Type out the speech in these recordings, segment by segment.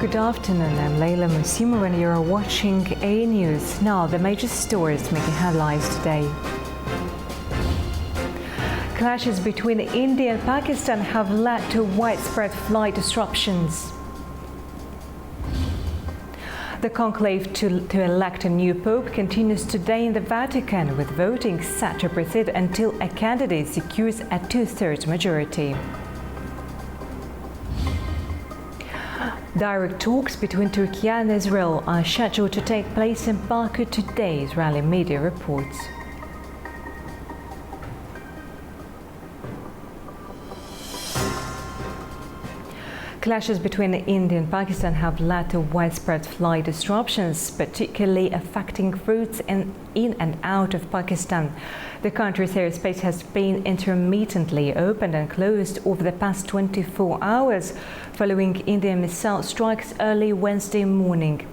Good afternoon, I'm Leila Musima and you're watching A News. Now, the major stories making headlines today. Clashes between India and Pakistan have led to widespread flight disruptions. The conclave to elect a new pope continues today in the Vatican, with voting set to proceed until a candidate secures a two-thirds majority. Direct talks between Turkey and Israel are scheduled to take place in Baku today, Israeli media reports. Clashes between India and Pakistan have led to widespread flight disruptions, particularly affecting routes in and out of Pakistan. The country's airspace has been intermittently opened and closed over the past 24 hours, following Indian missile strikes early Wednesday morning.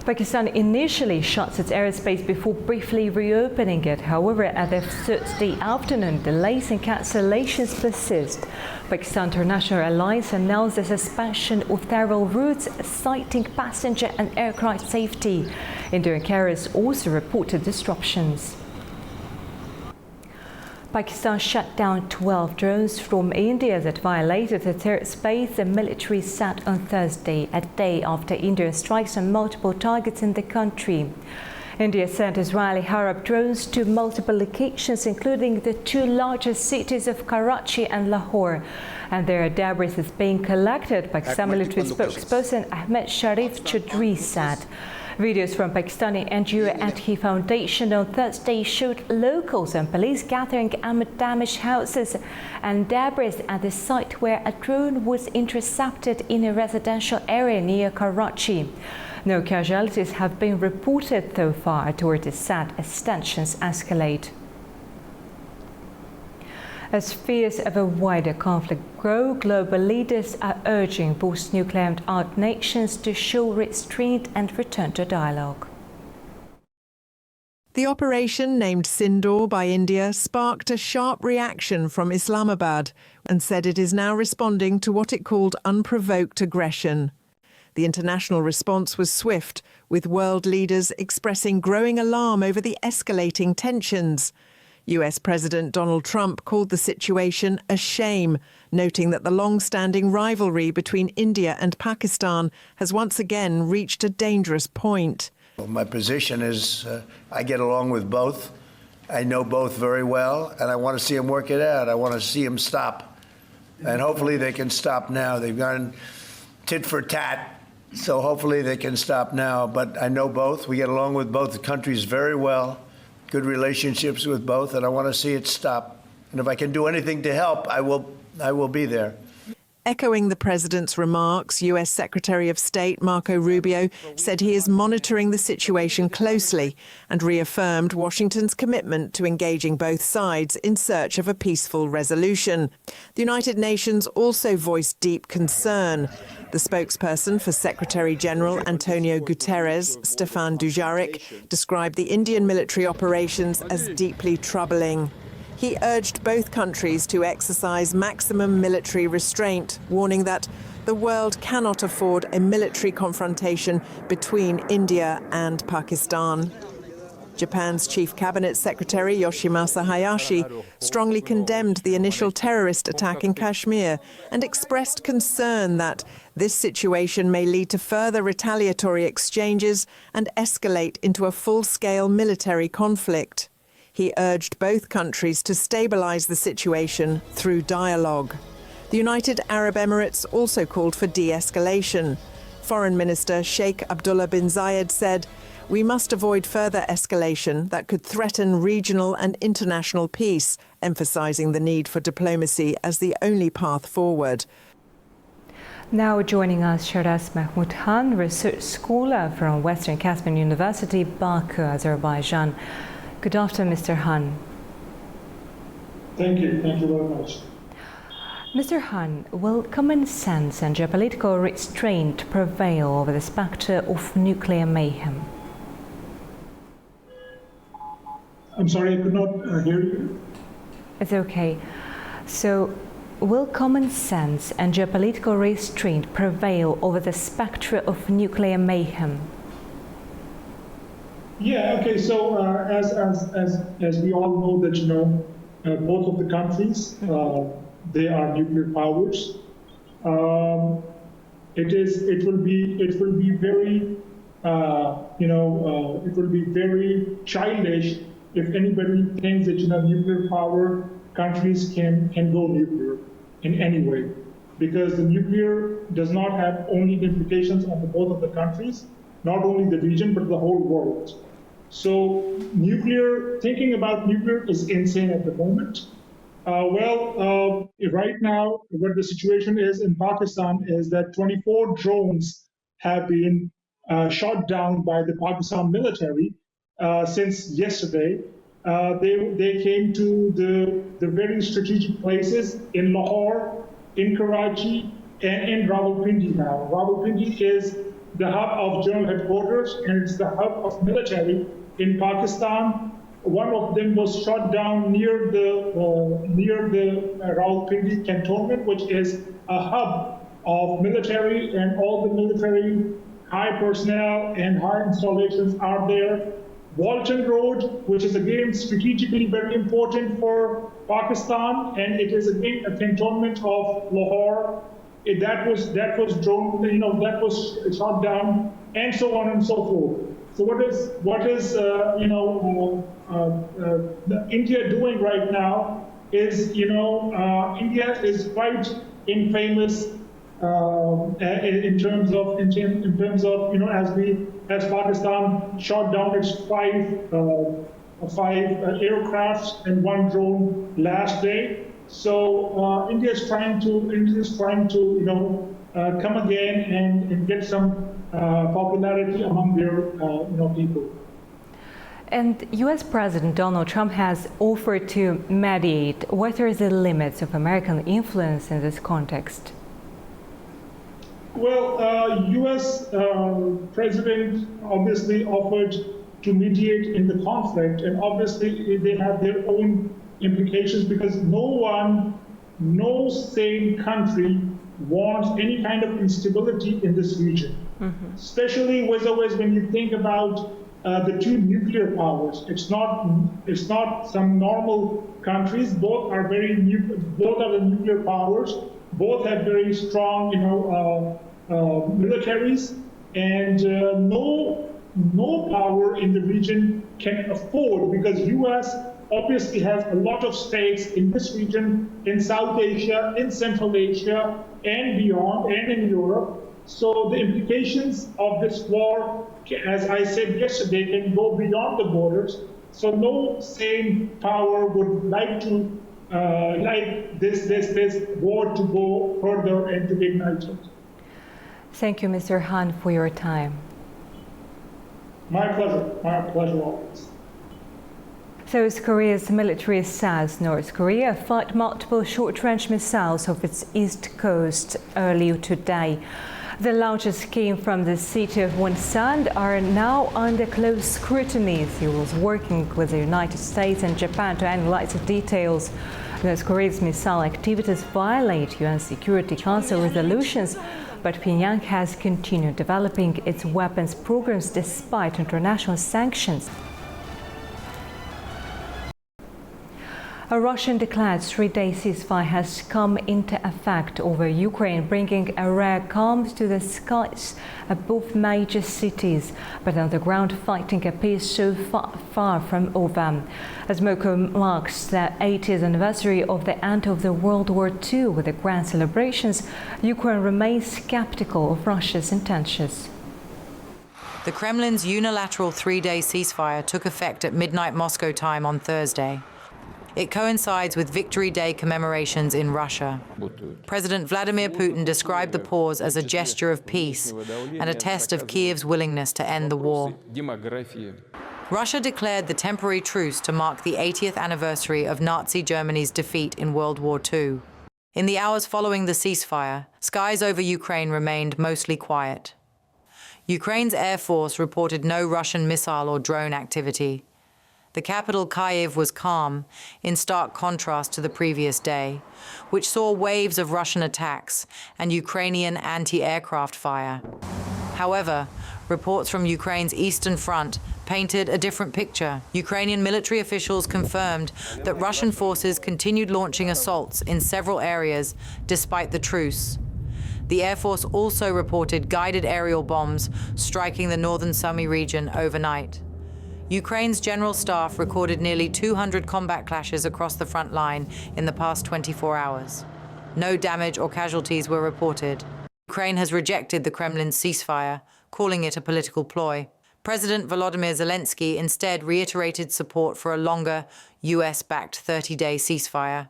Pakistan initially shuts its airspace before briefly reopening it. However, at the Thursday afternoon, delays and cancellations persist. Pakistan International Alliance announced the suspension of several routes, citing passenger and aircraft safety. Indian carriers also reported disruptions. Pakistan shut down 12 drones from India that violated the airspace the military set on Thursday, a day after Indian strikes on multiple targets in the country. India sent Israeli Arab drones to multiple locations, including the two largest cities of Karachi and Lahore, and their debris is being collected, Pakistan military spokesperson Ahmed Sharif Chaudhry said. Videos from Pakistani NGO Anti Foundation on Thursday showed locals and police gathering amid damaged houses and debris at the site where a drone was intercepted in a residential area near Karachi. No casualties have been reported so far, authorities said, as tensions escalate. As fears of a wider conflict grow, global leaders are urging post-nuclear armed nations to show restraint and return to dialogue. The operation, named Sindoor by India, sparked a sharp reaction from Islamabad and said it is now responding to what it called unprovoked aggression. The international response was swift, with world leaders expressing growing alarm over the escalating tensions. US President Donald Trump called the situation a shame, noting that the long-standing rivalry between India and Pakistan has once again reached a dangerous point. Well, my position is I get along with both. I know both very well, and I want to see them work it out. I want to see them stop. And hopefully they can stop now. They've gone tit for tat, so hopefully they can stop now. But I know both. We get along with both countries very well. Good relationships with both, and I want to see it stop. And if I can do anything to help, I will be there. Echoing the president's remarks, US Secretary of State Marco Rubio said he is monitoring the situation closely and reaffirmed Washington's commitment to engaging both sides in search of a peaceful resolution. The United Nations also voiced deep concern. The spokesperson for Secretary General Antonio Guterres, Stéphane Dujarric, described the Indian military operations as deeply troubling. He urged both countries to exercise maximum military restraint, warning that the world cannot afford a military confrontation between India and Pakistan. Japan's Chief Cabinet Secretary Yoshimasa Hayashi strongly condemned the initial terrorist attack in Kashmir and expressed concern that this situation may lead to further retaliatory exchanges and escalate into a full-scale military conflict. He urged both countries to stabilize the situation through dialogue. The United Arab Emirates also called for de-escalation. Foreign Minister Sheikh Abdullah bin Zayed said, "We must avoid further escalation that could threaten regional and international peace," emphasizing the need for diplomacy as the only path forward. Now joining us, Shiraz Mahmoud Khan, research scholar from Western Caspian University, Baku, Azerbaijan. Good afternoon, Mr. Han. Thank you very much. Mr. Han, will common sense and geopolitical restraint prevail over the spectre of nuclear mayhem? I'm sorry, I could not hear you. It's okay. So, will common sense and geopolitical restraint prevail over the spectre of nuclear mayhem? Yeah. Okay. So as we all know that both of the countries they are nuclear powers. It will be very it will be very childish if anybody thinks that nuclear power countries can go nuclear in any way, because the nuclear does not have only implications on both of the countries, not only the region but the whole world. So thinking about nuclear is insane at the moment. Right now, what the situation is in Pakistan is that 24 drones have been shot down by the Pakistan military since yesterday. They came to the very strategic places in Lahore, in Karachi, and in Rawalpindi now. Rawalpindi is the hub of general headquarters, and it's the hub of military in Pakistan. One of them was shot down near the Rawalpindi cantonment, which is a hub of military, and all the military high personnel and high installations are there. Walton Road, which is again strategically very important for Pakistan, and it is again a cantonment of Lahore. That was shot down, and so on and so forth. So what is India doing right now is India is quite infamous in terms of as Pakistan shot down its five aircrafts and one drone last day. So India is trying to come again and get some popularity among their people. And U.S. President Donald Trump has offered to mediate. What are the limits of American influence in this context? Well, U.S. President obviously offered to mediate in the conflict, and obviously they have their own implications, because no sane country wants any kind of instability in this region. Mm-hmm. Especially when you think about the two nuclear powers. It's not some normal countries. Both are both are the nuclear powers. Both have very strong, militaries, and no power in the region can afford, because U.S. obviously has a lot of stakes in this region, in South Asia, in Central Asia, and beyond, and in Europe. So the implications of this war, as I said yesterday, can go beyond the borders. So no sane power would like this war to go further and to be ignited. Thank you, Mr. Han, for your time. My pleasure always. South Korea's military says North Korea fired multiple short-range missiles off its east coast earlier today. The launches came from the city of Wonsan, are now under close scrutiny. Seoul is working with the United States and Japan to analyze the details. North Korea's missile activities violate UN Security Council resolutions, but Pyongyang has continued developing its weapons programs despite international sanctions. A Russian-declared three-day ceasefire has come into effect over Ukraine, bringing a rare calm to the skies above major cities. But on the ground, fighting appears so far from over. As Moscow marks the 80th anniversary of the end of the World War II with the grand celebrations, Ukraine remains skeptical of Russia's intentions. The Kremlin's unilateral three-day ceasefire took effect at midnight Moscow time on Thursday. It coincides with Victory Day commemorations in Russia. President Vladimir Putin described the pause as a gesture of peace and a test of Kiev's willingness to end the war. Russia declared the temporary truce to mark the 80th anniversary of Nazi Germany's defeat in World War II. In the hours following the ceasefire, skies over Ukraine remained mostly quiet. Ukraine's Air Force reported no Russian missile or drone activity. The capital, Kyiv, was calm, in stark contrast to the previous day, which saw waves of Russian attacks and Ukrainian anti-aircraft fire. However, reports from Ukraine's eastern front painted a different picture. Ukrainian military officials confirmed that Russian forces continued launching assaults in several areas despite the truce. The Air Force also reported guided aerial bombs striking the northern Sumy region overnight. Ukraine's general staff recorded nearly 200 combat clashes across the front line in the past 24 hours. No damage or casualties were reported. Ukraine has rejected the Kremlin's ceasefire, calling it a political ploy. President Volodymyr Zelensky instead reiterated support for a longer, US-backed 30-day ceasefire.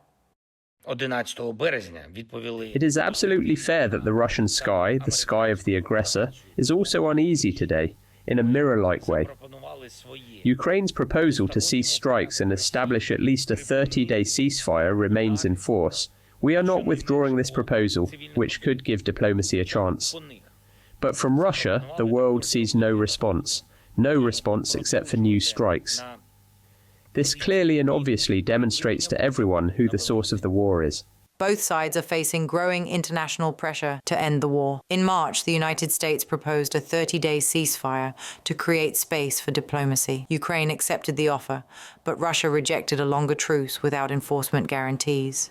It is absolutely fair that the Russian sky, the sky of the aggressor, is also uneasy today, in a mirror-like way. Ukraine's proposal to cease strikes and establish at least a 30-day ceasefire remains in force. We are not withdrawing this proposal, which could give diplomacy a chance. But from Russia, the world sees no response except for new strikes. This clearly and obviously demonstrates to everyone who the source of the war is. Both sides are facing growing international pressure to end the war. In March, the United States proposed a 30-day ceasefire to create space for diplomacy. Ukraine accepted the offer, but Russia rejected a longer truce without enforcement guarantees.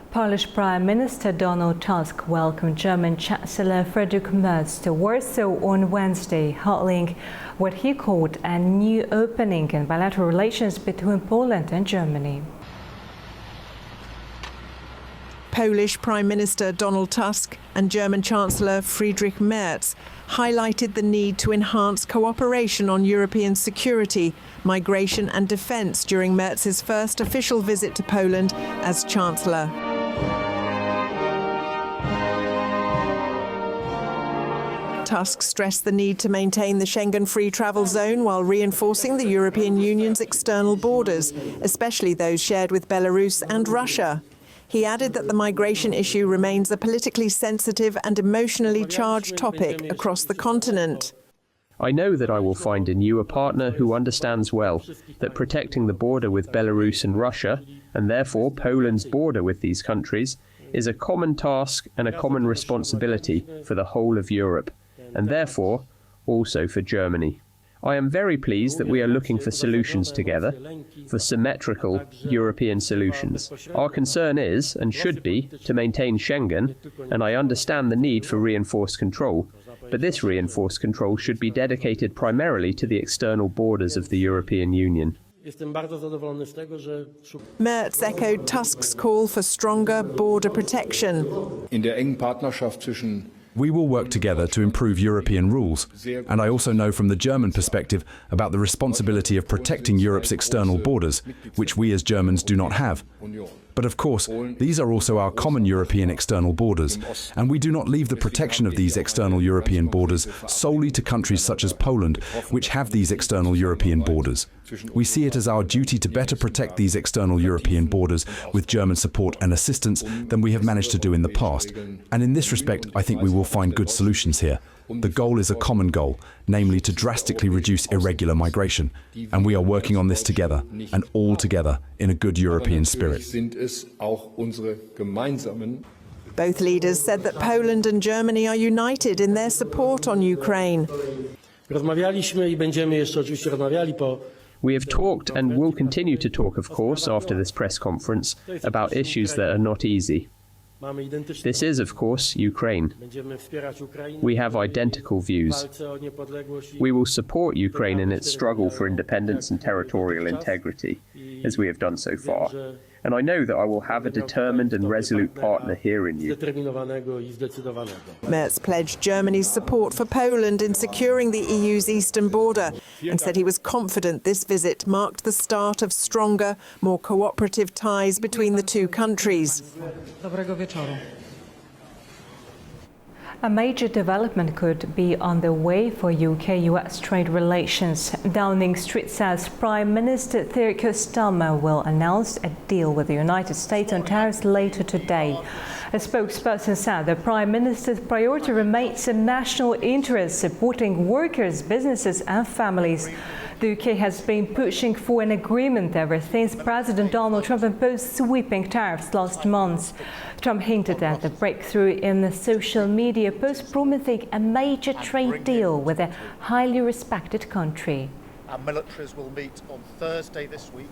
Polish Prime Minister Donald Tusk welcomed German Chancellor Friedrich Merz to Warsaw on Wednesday, heralding what he called a new opening in bilateral relations between Poland and Germany. Polish Prime Minister Donald Tusk and German Chancellor Friedrich Merz highlighted the need to enhance cooperation on European security, migration and defence during Merz's first official visit to Poland as Chancellor. Tusk stressed the need to maintain the Schengen free travel zone while reinforcing the European Union's external borders, especially those shared with Belarus and Russia. He added that the migration issue remains a politically sensitive and emotionally charged topic across the continent. I know that I will find in you a partner who understands well that protecting the border with Belarus and Russia, and therefore Poland's border with these countries, is a common task and a common responsibility for the whole of Europe, and therefore also for Germany. I am very pleased that we are looking for solutions together, for symmetrical European solutions. Our concern is, and should be, to maintain Schengen, and I understand the need for reinforced control, but this reinforced control should be dedicated primarily to the external borders of the European Union. Merz echoed Tusk's call for stronger border protection. We will work together to improve European rules, and I also know from the German perspective about the responsibility of protecting Europe's external borders, which we as Germans do not have. But of course, these are also our common European external borders, and we do not leave the protection of these external European borders solely to countries such as Poland, which have these external European borders. We see it as our duty to better protect these external European borders with German support and assistance than we have managed to do in the past. And in this respect, I think we will find good solutions here. The goal is a common goal, namely to drastically reduce irregular migration. And we are working on this together, and all together, in a good European spirit. Both leaders said that Poland and Germany are united in their support on Ukraine. We have talked and will continue to talk, of course, after this press conference, about issues that are not easy. This is, of course, Ukraine. We have identical views. We will support Ukraine in its struggle for independence and territorial integrity, as we have done so far. And I know that I will have a determined and resolute partner here in you. Merz pledged Germany's support for Poland in securing the EU's eastern border and said he was confident this visit marked the start of stronger, more cooperative ties between the two countries. A major development could be on the way for UK-US trade relations. Downing Street says Prime Minister Keir Starmer will announce a deal with the United States on tariffs later today. A spokesperson said the Prime Minister's priority remains a national interest, supporting workers, businesses and families. The UK has been pushing for an agreement ever since President Donald Trump imposed sweeping tariffs last month. Trump hinted at the breakthrough in the social media post promising a major trade deal with a highly respected country. Our militaries will meet on Thursday this week.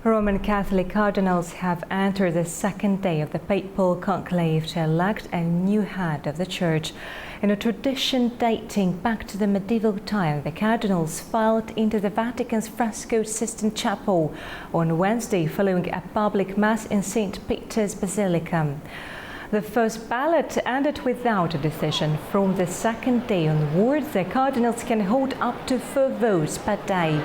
Roman Catholic Cardinals have entered the second day of the papal conclave to elect a new head of the Church. In a tradition dating back to the medieval time, the Cardinals filed into the Vatican's fresco Sistine Chapel on Wednesday following a public mass in St. Peter's Basilica. The first ballot ended without a decision. From the second day onwards, the Cardinals can hold up to 4 votes per day.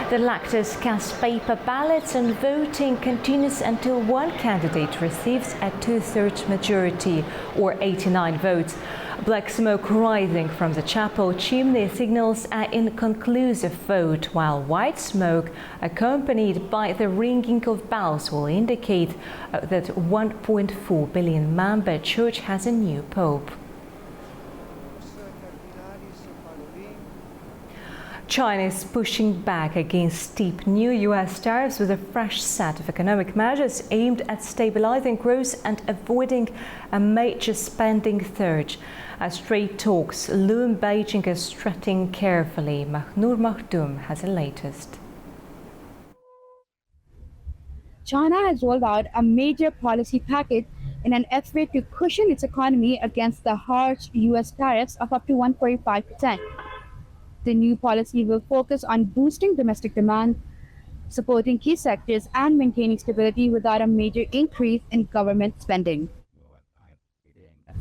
The electors cast paper ballots and voting continues until one candidate receives a 2/3 majority, or 89 votes. Black smoke rising from the chapel chimney signals an inconclusive vote, while white smoke, accompanied by the ringing of bells, will indicate that 1.4 billion member church has a new pope. China is pushing back against steep new U.S. tariffs with a fresh set of economic measures aimed at stabilizing growth and avoiding a major spending surge. As trade talks loom, Beijing is treading carefully. Mahnur Makhdoom has the latest. China has rolled out a major policy package in an effort to cushion its economy against the harsh U.S. tariffs of up to 145%. The new policy will focus on boosting domestic demand, supporting key sectors, and maintaining stability without a major increase in government spending.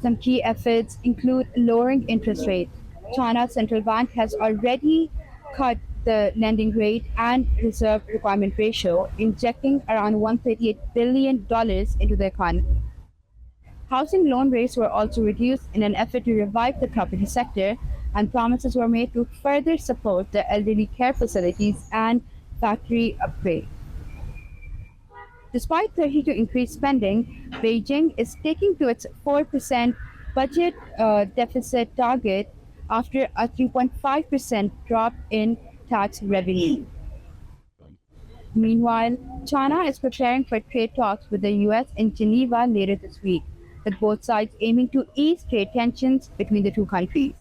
Some key efforts include lowering interest rates. China's central bank has already cut the lending rate and reserve requirement ratio, injecting around $138 billion into the economy. Housing loan rates were also reduced in an effort to revive the property sector, and promises were made to further support the elderly care facilities and factory upgrade. Despite threatening to increase spending, Beijing is sticking to its 4% budget deficit target after a 3.5% drop in tax revenue. Meanwhile, China is preparing for trade talks with the US in Geneva later this week, with both sides aiming to ease trade tensions between the two countries.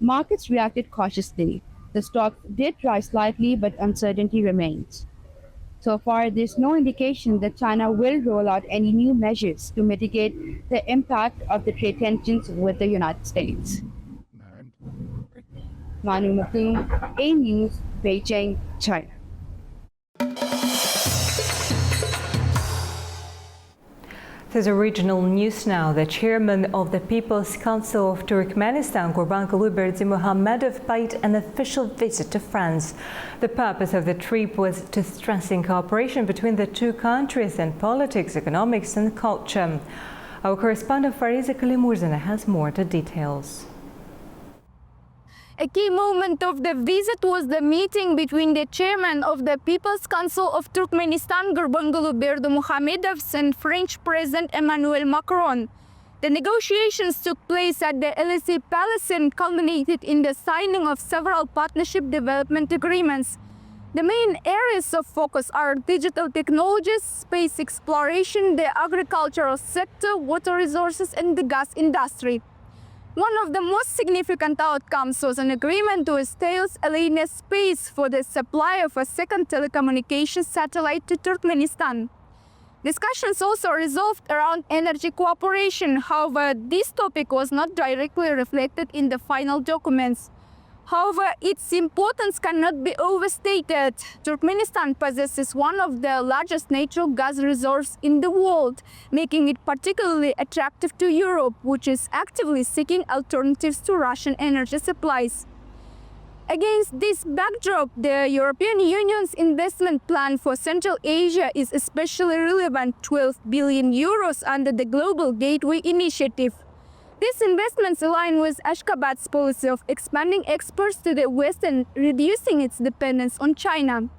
Markets reacted cautiously. The stock did rise slightly, but uncertainty remains. So far, there's no indication that China will roll out any new measures to mitigate the impact of the trade tensions with the United States. Manu Makoon, A News, Beijing, China. This is regional news now. The chairman of the People's Council of Turkmanistan, Gurbanguly Berdimuhamedov, paid an official visit to France. The purpose of the trip was to strengthen cooperation between the two countries in politics, economics and culture. Our correspondent Fariza Kalimurzana has more details. A key moment of the visit was the meeting between the chairman of the People's Council of Turkmenistan, Gurbanguly Berdimuhamedov, and French President Emmanuel Macron. The negotiations took place at the Élysée Palace and culminated in the signing of several partnership development agreements. The main areas of focus are digital technologies, space exploration, the agricultural sector, water resources, and the gas industry. One of the most significant outcomes was an agreement to establish a space for the supply of a second telecommunications satellite to Turkmenistan. Discussions also resolved around energy cooperation. However, this topic was not directly reflected in the final documents. However, its importance cannot be overstated. Turkmenistan possesses one of the largest natural gas reserves in the world, making it particularly attractive to Europe, which is actively seeking alternatives to Russian energy supplies. Against this backdrop, the European Union's investment plan for Central Asia is especially relevant, 12 billion euros under the Global Gateway Initiative. These investments align with Ashgabat's policy of expanding exports to the West and reducing its dependence on China.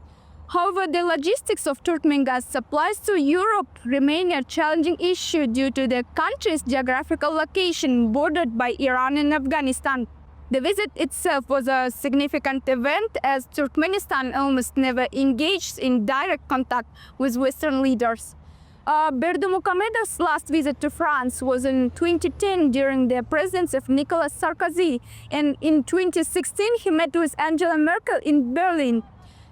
However, the logistics of Turkmen gas supplies to Europe remain a challenging issue due to the country's geographical location bordered by Iran and Afghanistan. The visit itself was a significant event as Turkmenistan almost never engaged in direct contact with Western leaders. Berdimuhamedov's last visit to France was in 2010 during the presence of Nicolas Sarkozy, and in 2016 he met with Angela Merkel in Berlin.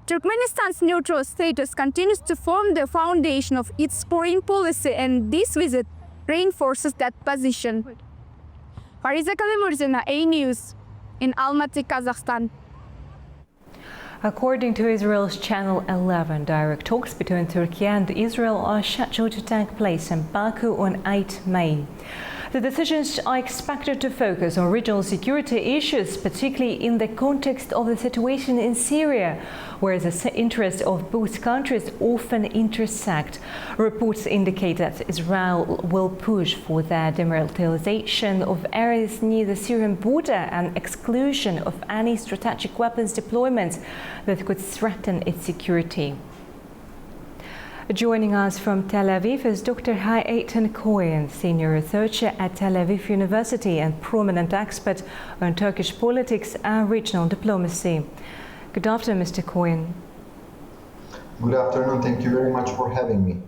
Turkmenistan's neutral status continues to form the foundation of its foreign policy, and this visit reinforces that position. Fariza Kalimurzina, A News, in Almaty, Kazakhstan. According to Israel's Channel 11, direct talks between Turkey and Israel are scheduled to take place in Baku on 8 May. The decisions are expected to focus on regional security issues, particularly in the context of the situation in Syria, where the interests of both countries often intersect. Reports indicate that Israel will push for the demilitarization of areas near the Syrian border and exclusion of any strategic weapons deployments that could threaten its security. Joining us from Tel Aviv is Dr. Hayatan Cohen, senior researcher at Tel Aviv University and prominent expert on Turkish politics and regional diplomacy. Good afternoon, Mr. Cohen. Good afternoon. Thank you very much for having me.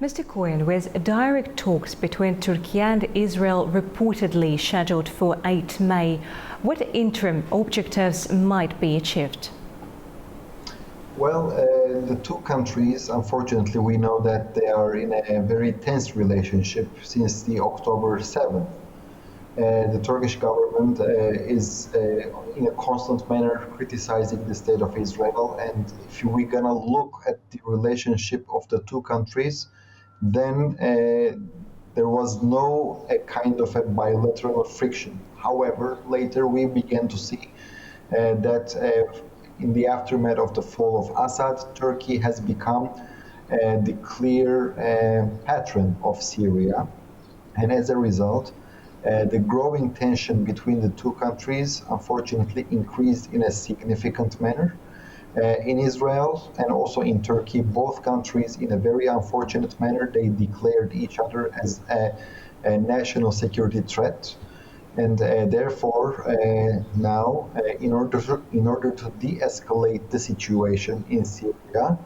Mr. Cohen, with direct talks between Turkey and Israel reportedly scheduled for 8 May, what interim objectives might be achieved? Well, the two countries, unfortunately, we know that they are in a very tense relationship since the October 7th. The Turkish government is in a constant manner criticizing the state of Israel, and if we're gonna look at the relationship of the two countries, then there was no kind of a bilateral friction. However, later we began to see that in the aftermath of the fall of Assad, Turkey has become the clear patron of Syria. And as a result, the growing tension between the two countries unfortunately increased in a significant manner. In Israel and also in Turkey, both countries, in a very unfortunate manner, they declared each other as a national security threat. And therefore, now, in order to de-escalate the situation in Syria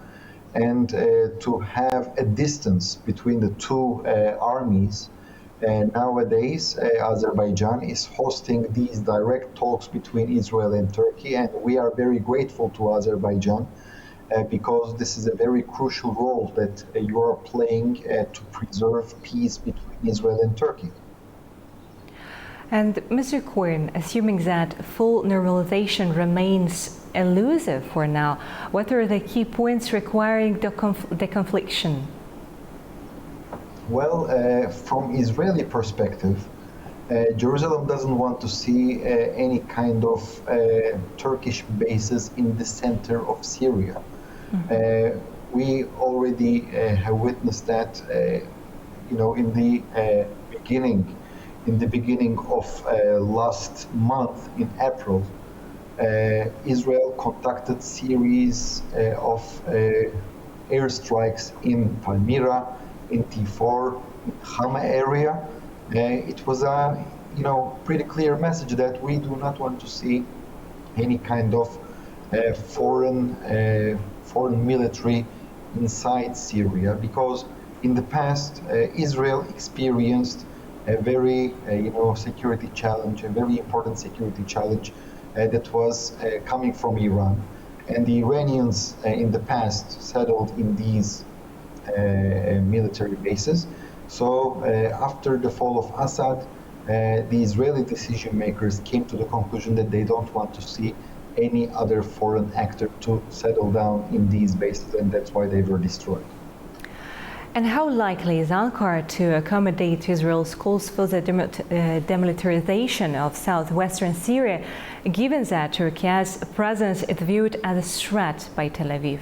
and to have a distance between the two armies, nowadays Azerbaijan is hosting these direct talks between Israel and Turkey, and we are very grateful to Azerbaijan because this is a very crucial role that you are playing to preserve peace between Israel and Turkey. And Mr. Cohen, assuming that full normalization remains elusive for now, what are the key points requiring the confliction? Well, from Israeli perspective, Jerusalem doesn't want to see any kind of Turkish bases in the center of Syria. Mm-hmm. We already have witnessed that, in the beginning of last month, in April, Israel conducted series of airstrikes in Palmyra, in T4, in Hama area. It was a pretty clear message that we do not want to see any kind of foreign military inside Syria, because in the past Israel experienced a very security challenge, a very important security challenge that was coming from Iran. And the Iranians in the past settled in these military bases. So after the fall of Assad, the Israeli decision makers came to the conclusion that they don't want to see any other foreign actor to settle down in these bases, and that's why they were destroyed. And how likely is Ankara to accommodate Israel's calls for the demilitarization of southwestern Syria, given that Turkey's presence is viewed as a threat by Tel Aviv?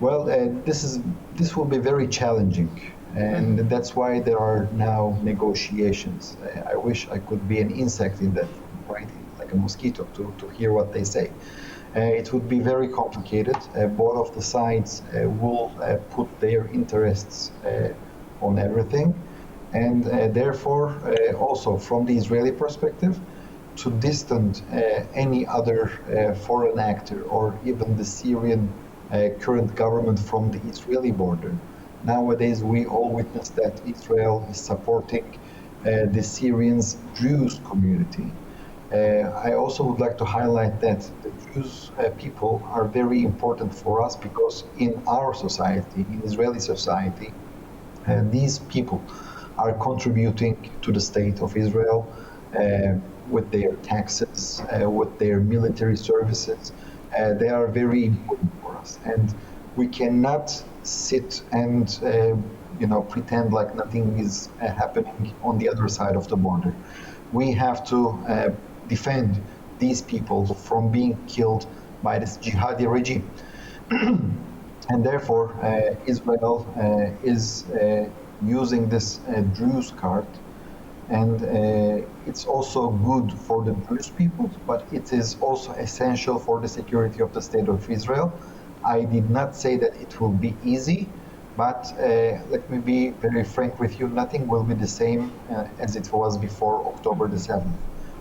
Well, this will be very challenging, and that's why there are now negotiations. I wish I could be an insect in that, right, like a mosquito, to hear what they say. It would be very complicated. Both of the sides will put their interests on everything, and therefore, also from the Israeli perspective, to distance any other foreign actor or even the Syrian current government from the Israeli border. Nowadays, we all witness that Israel is supporting the Syrians' Jews community. I also would like to highlight that the Jews people are very important for us because in our society, in Israeli society, these people are contributing to the state of Israel with their taxes, with their military services. They are very important for us, and we cannot sit and pretend like nothing is happening on the other side of the border. We have to defend these people from being killed by this jihadi regime. And therefore, Israel is using this Druze card, and it's also good for the Druze people, but it is also essential for the security of the state of Israel. I did not say that it will be easy, but let me be very frank with you, nothing will be the same as it was before October the 7th.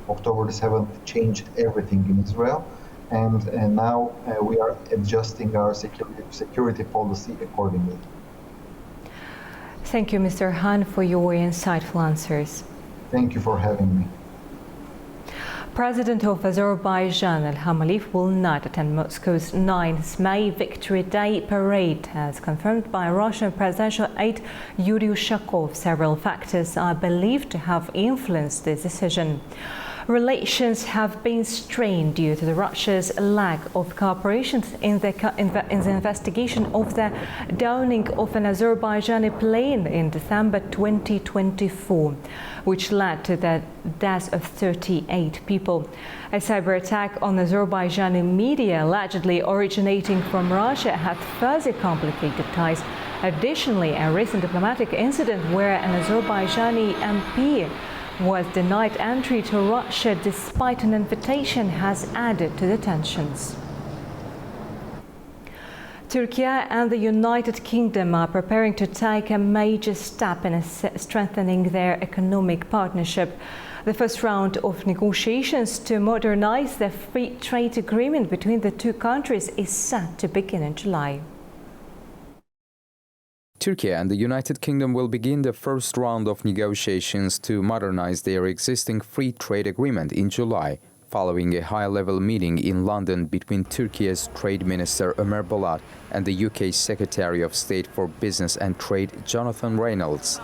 October the 7th changed everything in Israel, and now we are adjusting our security policy accordingly. Thank you, Mr. Han, for your insightful answers. Thank you for having me. President of Azerbaijan Ilham Aliyev will not attend Moscow's 9th May Victory Day parade, as confirmed by Russian presidential aide Yuri Ushakov. Several factors are believed to have influenced this decision. Relations have been strained due to Russia's lack of cooperation in the investigation of the downing of an Azerbaijani plane in December 2024, which led to the death of 38 people. A cyber attack on Azerbaijani media, allegedly originating from Russia, had further complicated ties. Additionally, a recent diplomatic incident where an Azerbaijani MP was denied entry to Russia despite an invitation has added to the tensions. Turkey and the United Kingdom are preparing to take a major step in strengthening their economic partnership. The first round of negotiations to modernize the free trade agreement between the two countries is set to begin in July. Turkey and the United Kingdom will begin the first round of negotiations to modernize their existing free trade agreement in July, following a high-level meeting in London between Turkey's Trade Minister Ömer Bolat and the UK's Secretary of State for Business and Trade Jonathan Reynolds.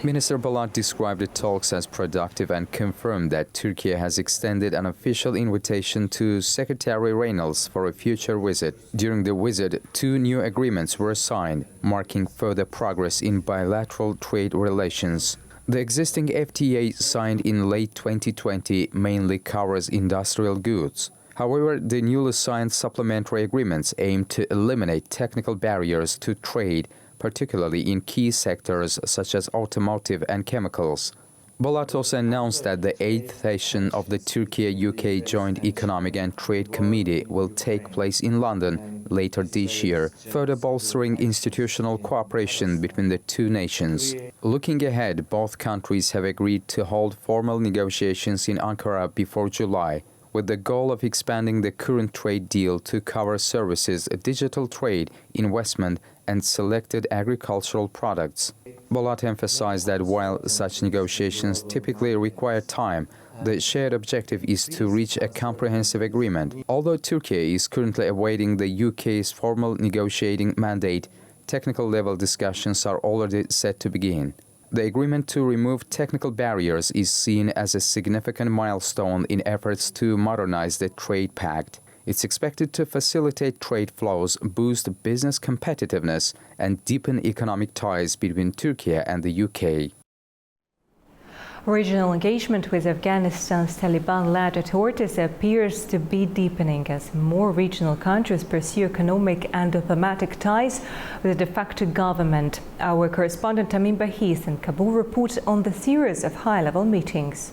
Minister Bolat described the talks as productive and confirmed that Turkey has extended an official invitation to Secretary Reynolds for a future visit. During the visit, 2 new agreements were signed, marking further progress in bilateral trade relations. The existing FTA signed in late 2020 mainly covers industrial goods. However, the newly signed supplementary agreements aim to eliminate technical barriers to trade, particularly in key sectors such as automotive and chemicals. Bolat also announced that the 8th session of the Turkey-UK Joint Economic and Trade Committee will take place in London later this year, further bolstering institutional cooperation between the two nations. Looking ahead, both countries have agreed to hold formal negotiations in Ankara before July, with the goal of expanding the current trade deal to cover services, digital trade, investment, and selected agricultural products. Bolat emphasized that while such negotiations typically require time, the shared objective is to reach a comprehensive agreement. Although Turkey is currently awaiting the UK's formal negotiating mandate, technical-level discussions are already set to begin. The agreement to remove technical barriers is seen as a significant milestone in efforts to modernize the trade pact. It's expected to facilitate trade flows, boost business competitiveness, and deepen economic ties between Turkey and the UK. Regional engagement with Afghanistan's Taliban-led authorities appears to be deepening as more regional countries pursue economic and diplomatic ties with the de facto government. Our correspondent Tamim Bahis in Kabul reports on the series of high-level meetings.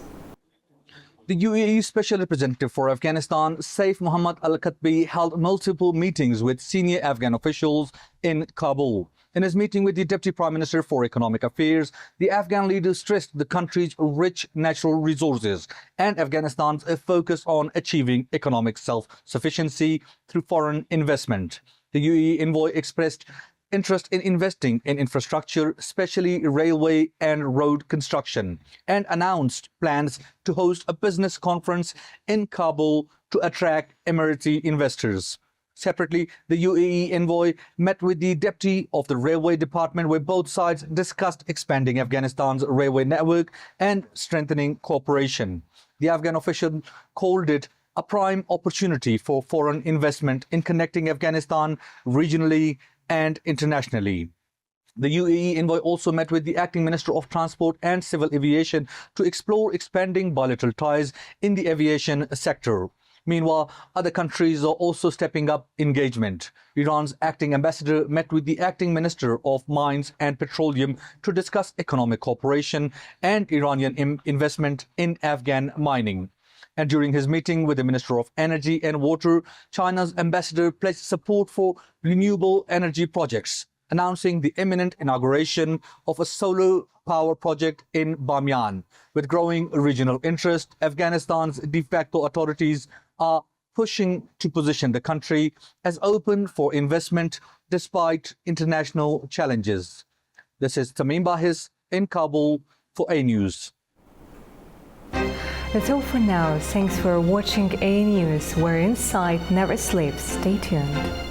The UAE Special Representative for Afghanistan, Saif Mohammad Al-Khatbi, held multiple meetings with senior Afghan officials in Kabul. In his meeting with the Deputy Prime Minister for Economic Affairs, the Afghan leader stressed the country's rich natural resources and Afghanistan's focus on achieving economic self-sufficiency through foreign investment. The UAE envoy expressed interest in investing in infrastructure, especially railway and road construction, and announced plans to host a business conference in Kabul to attract Emirati investors. Separately, the UAE envoy met with the deputy of the railway department, where both sides discussed expanding Afghanistan's railway network and strengthening cooperation. The Afghan official called it a prime opportunity for foreign investment in connecting Afghanistan regionally and internationally. The UAE envoy also met with the acting Minister of Transport and Civil Aviation to explore expanding bilateral ties in the aviation sector. Meanwhile, other countries are also stepping up engagement. Iran's acting ambassador met with the acting Minister of Mines and Petroleum to discuss economic cooperation and Iranian investment in Afghan mining. And during his meeting with the Minister of Energy and Water, China's ambassador pledged support for renewable energy projects, announcing the imminent inauguration of a solar power project in Bamyan. With growing regional interest, Afghanistan's de facto authorities are pushing to position the country as open for investment despite international challenges. This is Tamim Bahis in Kabul for A News. That's all for now. Thanks for watching A News, where insight never sleeps. Stay tuned.